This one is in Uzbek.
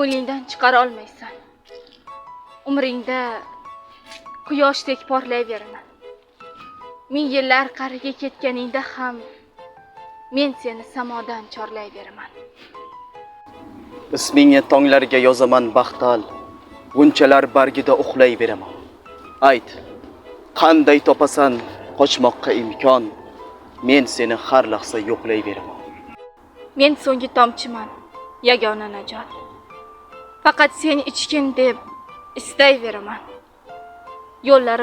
ko'nglingdan chiqara olmaysan. Umringda quyoshdek porlayveraman. Ming yillar qariga ketganingda ham men seni samodan chorlayveraman. Ismingni tonglarga yozaman baxtal, g'unchalar bargida uxlayveraman. Ayt, qanday topasan qochmoqqa imkon, men seni har lahza yo'qlayveraman. Men so'nggi tomchiman, yagona najot. Faqat sen ichgin deb istayveraman. Yo'llarim